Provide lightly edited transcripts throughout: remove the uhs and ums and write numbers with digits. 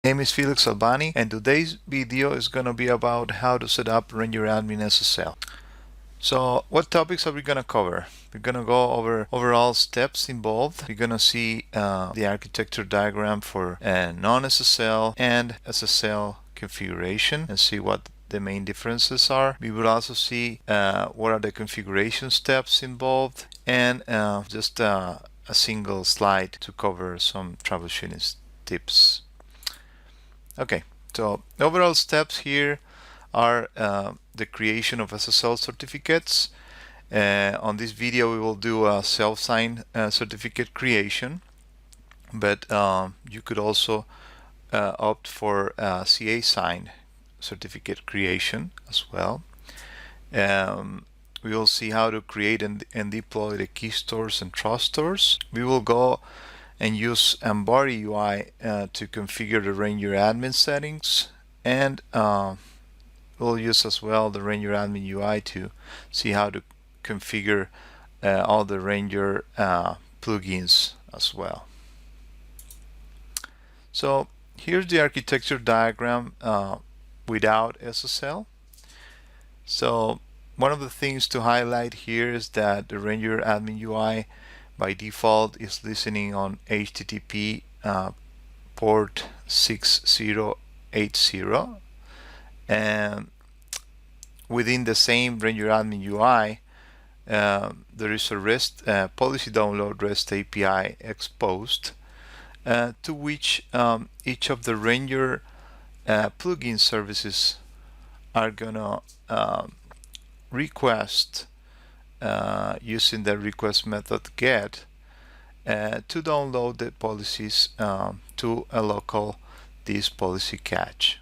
name is Felix Albani, and today's video is going to be about how to set up Ranger SSL. So what topics are we going to cover? We're going to go over overall steps involved. We're going to see the architecture diagram for non-SSL and SSL configuration and see what the main differences are. We will also see what are the configuration steps involved, and just a single slide to cover some troubleshooting tips. Okay, so overall steps here are the creation of SSL certificates. On this video we will do a self-signed certificate creation, but you could also opt for CA signed certificate creation as well. We will see how to create and deploy the keystores and truststores. We will go and use Ambari UI to configure the Ranger admin settings, and we'll use as well the Ranger admin UI to see how to configure all the Ranger plugins as well. So here's the architecture diagram without SSL. So one of the things to highlight here is that the Ranger admin UI by default is listening on HTTP port 6080, and within the same Ranger admin UI there is a REST policy download REST API exposed to which each of the Ranger plugin services are gonna request using the request method get to download the policies to a local disk policy cache.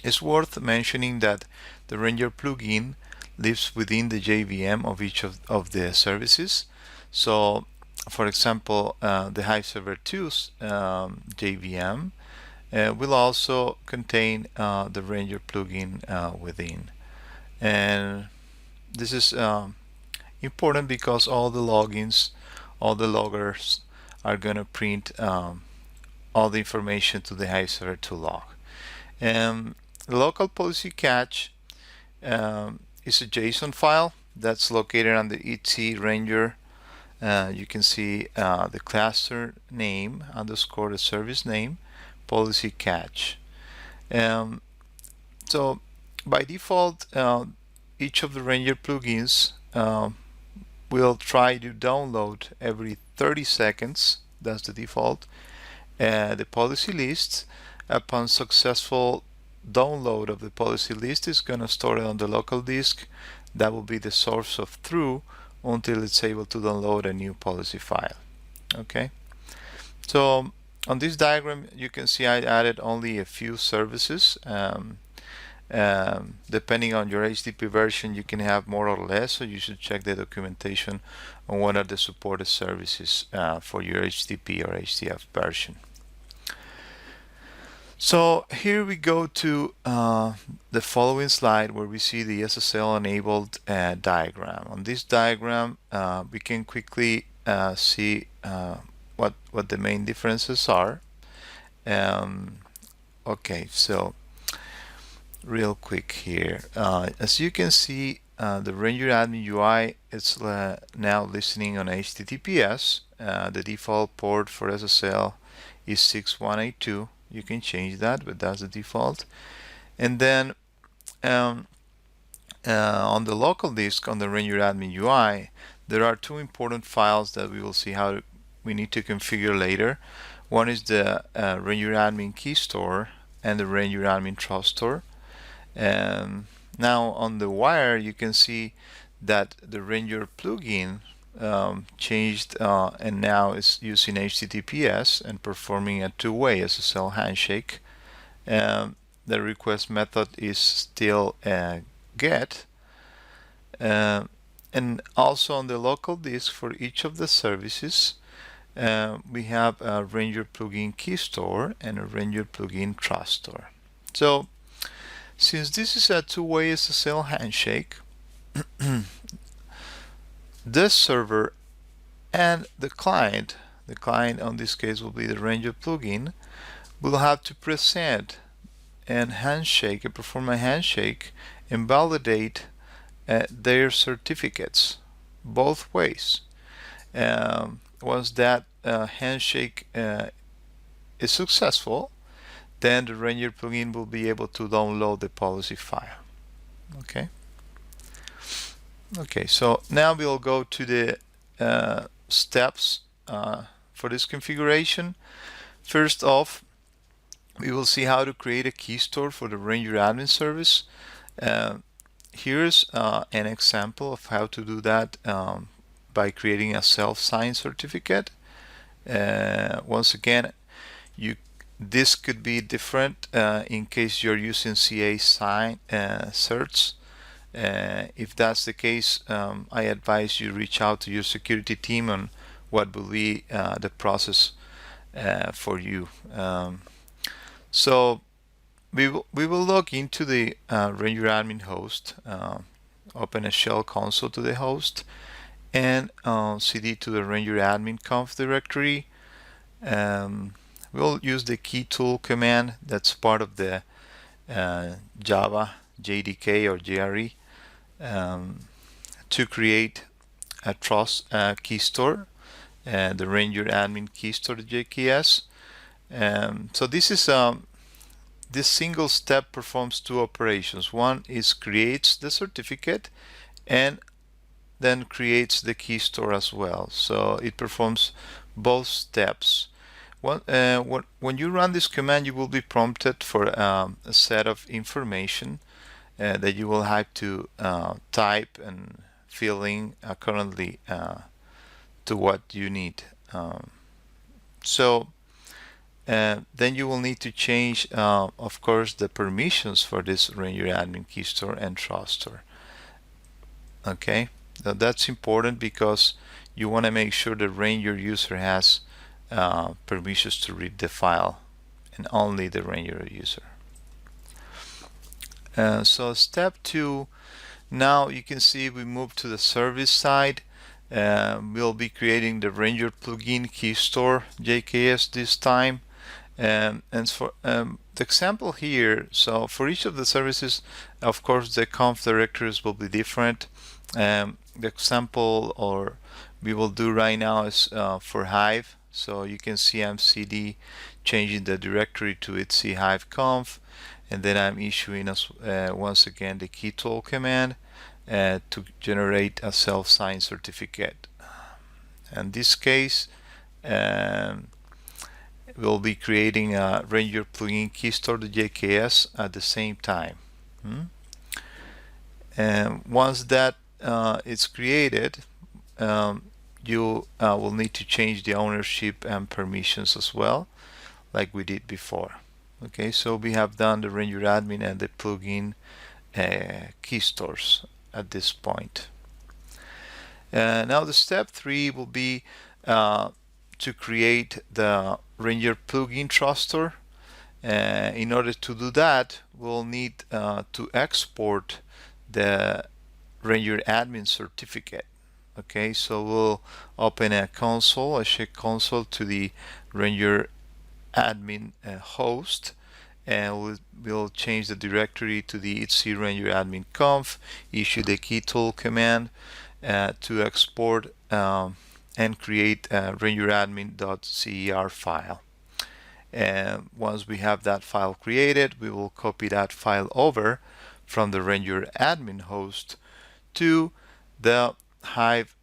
It's worth mentioning that the Ranger plugin lives within the JVM of each of the services. So for example, the Hive Server 2's JVM will also contain the Ranger plugin within. And this is important because all the logins, all the loggers are going to print all the information to the Hive Server 2 log. The local policy cache is a JSON file that's located on the etc Ranger. You can see the cluster name underscore the service name policy cache. So by default, each of the Ranger plugins will try to download every 30 seconds. That's the default. The policy list. Upon successful download of the policy list, is going to store it on the local disk. That will be the source of truth until it's able to download a new policy file. Okay, so on this diagram you can see I added only a few services. Depending on your HTTP version, you can have more or less, so you should check the documentation on what are the supported services for your HTTP or HTTF version. So here we go to the following slide where we see the SSL enabled diagram. On this diagram we can quickly see what the main differences are. Okay, so real quick here, as you can see, the Ranger admin UI is now listening on HTTPS. The default port for SSL is 6182. You can change that, but that's the default. And then on the local disk on the Ranger admin UI, there are two important files that we will see how we need to configure later. One is the Ranger admin keystore and the Ranger admin truststore. Now on the wire you can see that the Ranger plugin changed and now is using HTTPS and performing a two-way SSL handshake. The request method is still get, and also on the local disk for each of the services we have a Ranger plugin keystore and a Ranger plugin truststore. So since this is a two-way SSL handshake, this server and the client on this case will be the Ranger plugin, we'll have to present and handshake and perform a handshake and validate their certificates both ways. Once that handshake is successful, then the Ranger plugin will be able to download the policy file. Okay, so now we'll go to the steps for this configuration. First off, we will see how to create a key store for the Ranger admin service. Here's an example of how to do that by creating a self-signed certificate. Once again, this could be different in case you're using CA sign certs. If that's the case, I advise you reach out to your security team on what will be the process for you. So we will log into the Ranger admin host, open a shell console to the host, and cd to the Ranger admin conf directory. We'll use the key tool command that's part of the Java JDK or JRE to create a trust keystore, the Ranger admin keystore JKS. So this is this single step performs two operations. One is creates the certificate and then creates the key store as well. So it performs both steps. When you run this command, you will be prompted for a set of information that you will have to type and fill in accordingly to what you need. Then you will need to change, of course, the permissions for this Ranger admin key store and trust store. Okay, so that's important because you want to make sure the Ranger user has permissions to read the file, and only the Ranger user. So step 2, now you can see we move to the service side. We'll be creating the Ranger plugin key store JKS this time. And for the example here, so for each of the services, of course, the conf directories will be different. The example or we will do right now is for Hive. So you can see I'm cd changing the directory to etc hive conf, and then I'm issuing once again the key tool command to generate a self-signed certificate. In this case, we'll be creating a Ranger plugin key store to JKS at the same time. And once that is created, you will need to change the ownership and permissions as well, like we did before. Okay, so we have done the Ranger admin and the plugin key stores at this point. Now the step 3 will be to create the Ranger plugin trust store. In order to do that, we'll need to export the Ranger admin certificate. Okay, so we'll open a console, a check console to the Ranger admin host, and we'll change the directory to the etc Ranger admin conf, issue the key tool command to export and create a Ranger admin.cer file. And once we have that file created, we will copy that file over from the Ranger admin host to the Hive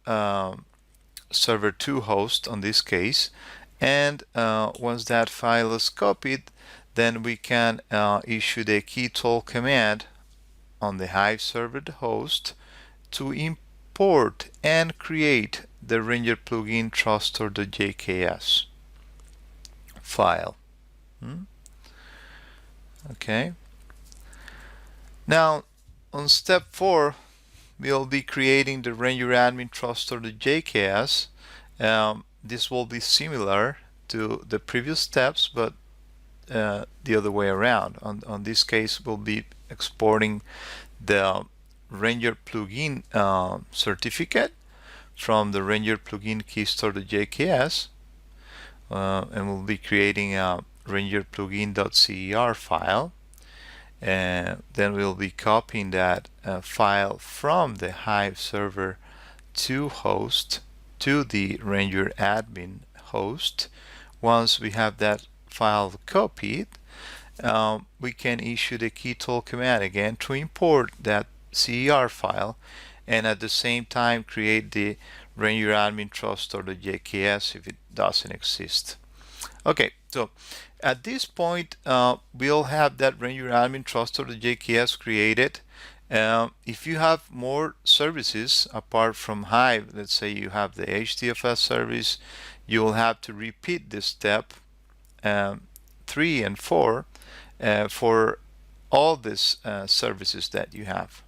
server 2 host on this case, and once that file is copied, then we can issue the key tool command on the Hive server host to import and create the Ranger plugin truststore.jks file. Okay, now on step 4, we'll be creating the Ranger admin truststore.jks. This will be similar to the previous steps, but the other way around. On this case, we'll be exporting the Ranger plugin certificate from the Ranger plugin keystore.jks, and we'll be creating a Ranger plugin.cer file, and then we'll be copying that file from the Hive server to host to the Ranger admin host. Once we have that file copied, we can issue the keytool command again to import that CER file, and at the same time create the Ranger admin truststore.jks if it doesn't exist. Okay, so at this point, we'll have that Ranger admin truststore.jks created. If you have more services apart from Hive, let's say you have the HDFS service, you will have to repeat this step 3 and 4 for all these services that you have.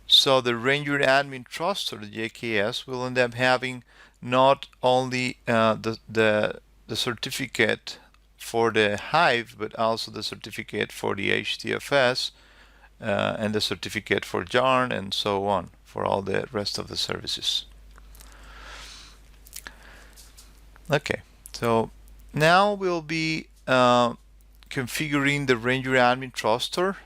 So the Ranger admin truststore.jks will end up having not only the certificate for the Hive, but also the certificate for the HDFS and the certificate for Yarn and so on for all the rest of the services. Okay, so now we'll be configuring the Ranger admin truststore.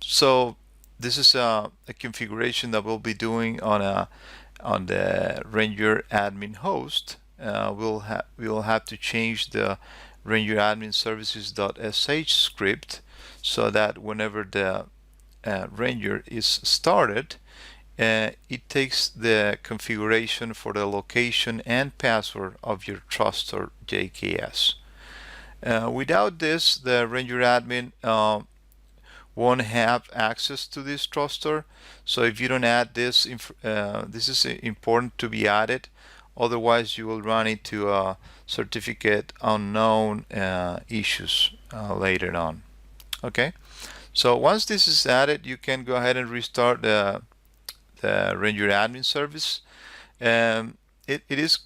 So this is a configuration that we'll be doing on the Ranger admin host. We'll have to change the Ranger admin services.sh script so that whenever the Ranger is started, it takes the configuration for the location and password of your truststore JKS. Without this, the Ranger admin won't have access to this truststore. So if you don't add this, this is important to be added. Otherwise, you will run into certificate unknown issues later on. Okay, so once this is added, you can go ahead and restart the Ranger admin service. It is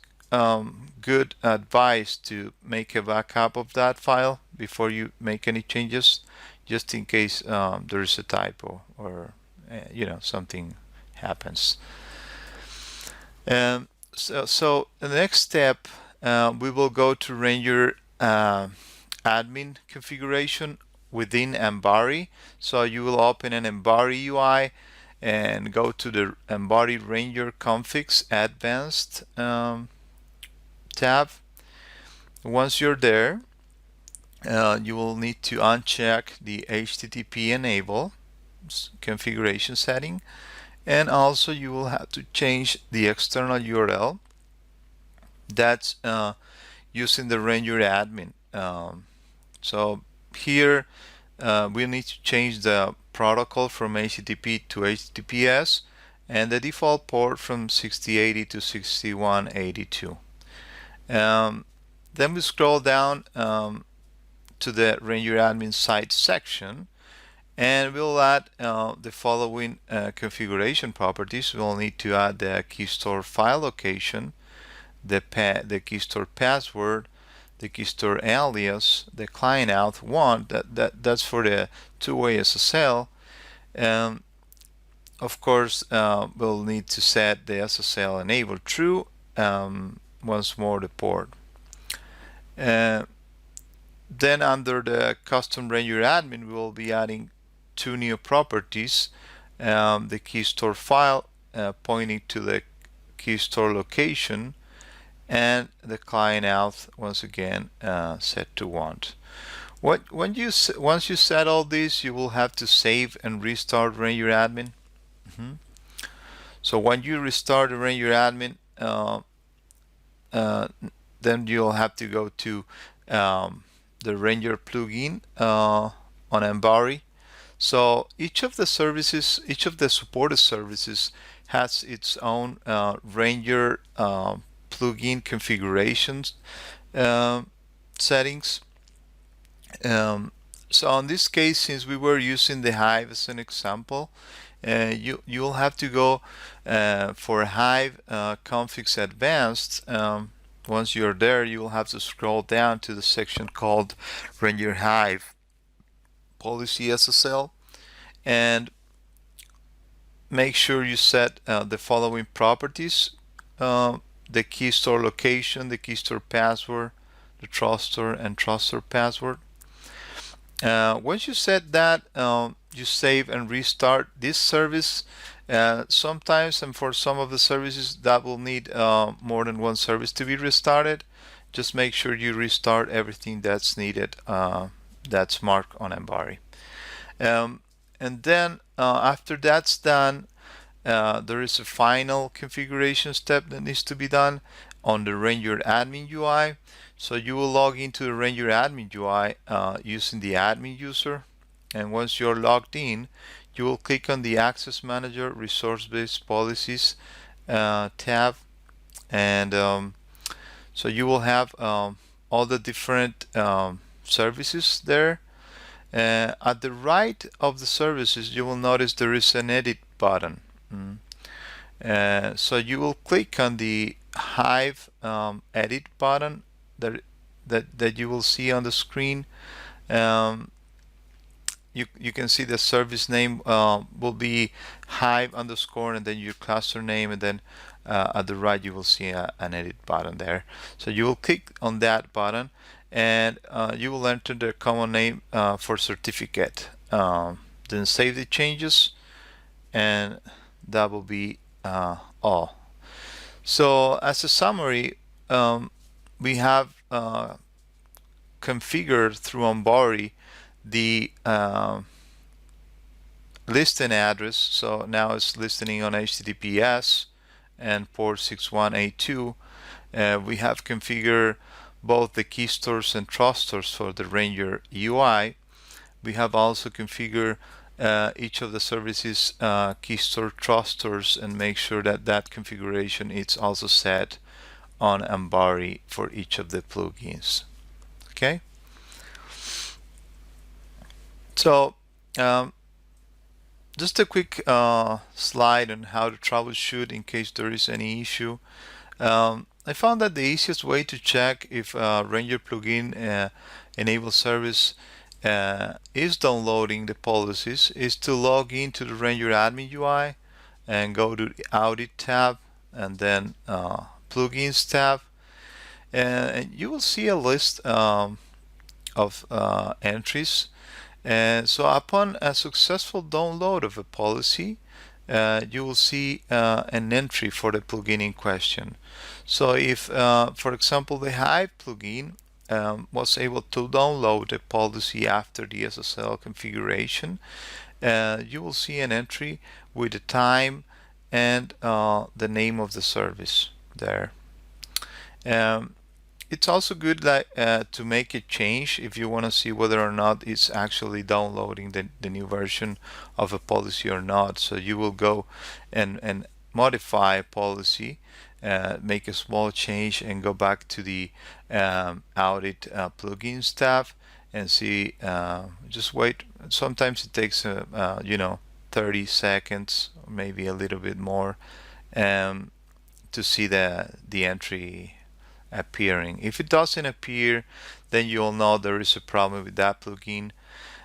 good advice to make a backup of that file before you make any changes, just in case there is a typo or something happens. So the next step, we will go to Ranger admin configuration within Ambari. So you will open an Ambari UI and go to the Ambari Ranger configs advanced tab. Once you're there, you will need to uncheck the HTTP enable configuration setting, and also you will have to change the external URL that's using the Ranger admin. So here we need to change the protocol from HTTP to HTTPS and the default port from 6080 to 6182. Then we scroll down to the Ranger admin site section, and we'll add the following configuration properties. We'll need to add the keystore file location, the keystore password, the keystore alias, the client auth 1, that's for the two-way SSL. Of course, we'll need to set the SSL enable true, once more the port. Then under the custom Ranger admin, we will be adding two new properties, the keystore file pointing to the keystore location, and the client auth once again set to 1. Once you set all these, you will have to save and restart Ranger admin. So when you restart the Ranger admin, then you'll have to go to the Ranger plugin on Ambari. So each of the services, each of the supported services has its own Ranger plugin configurations settings. So in this case, since we were using the Hive as an example, you'll have to go for Hive configs advanced. Once you're there, you will have to scroll down to the section called Ranger Hive Policy SSL, and make sure you set the following properties: the keystore location, the keystore password, the truststore and truststore password. Once you set that, you save and restart this service. Sometimes, and for some of the services, that will need more than one service to be restarted. Just make sure you restart everything that's needed, that's marked on Ambari. And then after that's done, there is a final configuration step that needs to be done on the Ranger admin UI. So you will log into the Ranger admin UI using the admin user, and once you're logged in, you will click on the Access Manager Resource-Based Policies tab, and so you will have all the different services there. At the right of the services, you will notice there is an edit button. So you will click on the Hive edit button that you will see on the screen. You can see the service name will be Hive underscore and then your cluster name, and then at the right you will see an edit button there. So you will click on that button, and you will enter the common name for certificate. Then save the changes, and that will be all. So as a summary, we have configured through Ambari the listing address. So now it's listening on HTTPS and port 6182. We have configured both the keystores and truststores for the Ranger UI. We have also configured each of the services keystore truststores, and make sure that that configuration is also set on Ambari for each of the plugins. Okay, so just a quick slide on how to troubleshoot in case there is any issue. I found that the easiest way to check if Ranger plugin enable service is downloading the policies is to log into the Ranger admin UI and go to the Audit tab, and then Plugins tab, and you will see a list of entries. And so upon a successful download of a policy, you will see an entry for the plugin in question. So if, for example, the Hive plugin was able to download a policy after the SSL configuration, you will see an entry with the time and the name of the service there. It's also good to make a change if you want to see whether or not it's actually downloading the new version of a policy or not. So you will go and modify a policy, make a small change, and go back to the Audit Plugins tab and see. Just wait. Sometimes it takes 30 seconds, or maybe a little bit more, to see the entry appearing. If it doesn't appear, then you'll know there is a problem with that plugin,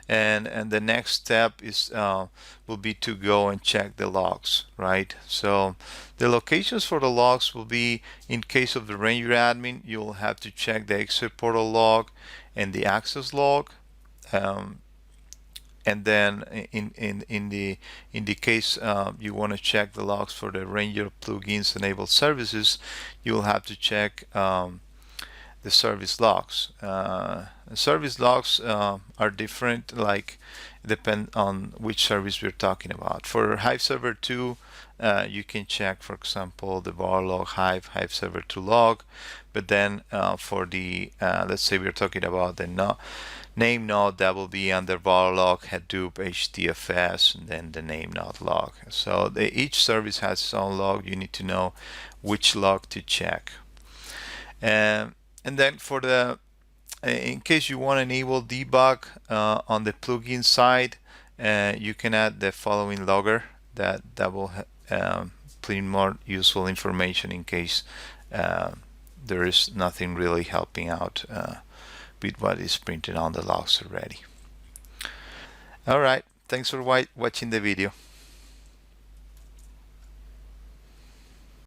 and the next step is will be to go and check the logs, right? So the locations for the logs will be, in case of the Ranger admin, you'll have to check the exit portal log and the access log, and then in the case you want to check the logs for the Ranger plugins enabled services, you'll have to check the service logs. Service logs are different, like depend on which service we're talking about. For Hive Server 2, you can check, for example, the var log Hive Server 2 log, but then for the let's say we're talking about the name node, that will be under var log Hadoop HDFS and then the name node log. So each service has its own log. You need to know which log to check. And then for the in case you want to enable debug on the plugin side, you can add the following logger that will put in more useful information in case there is nothing really helping out with what is printed on the logs already. All right, thanks for watching the video.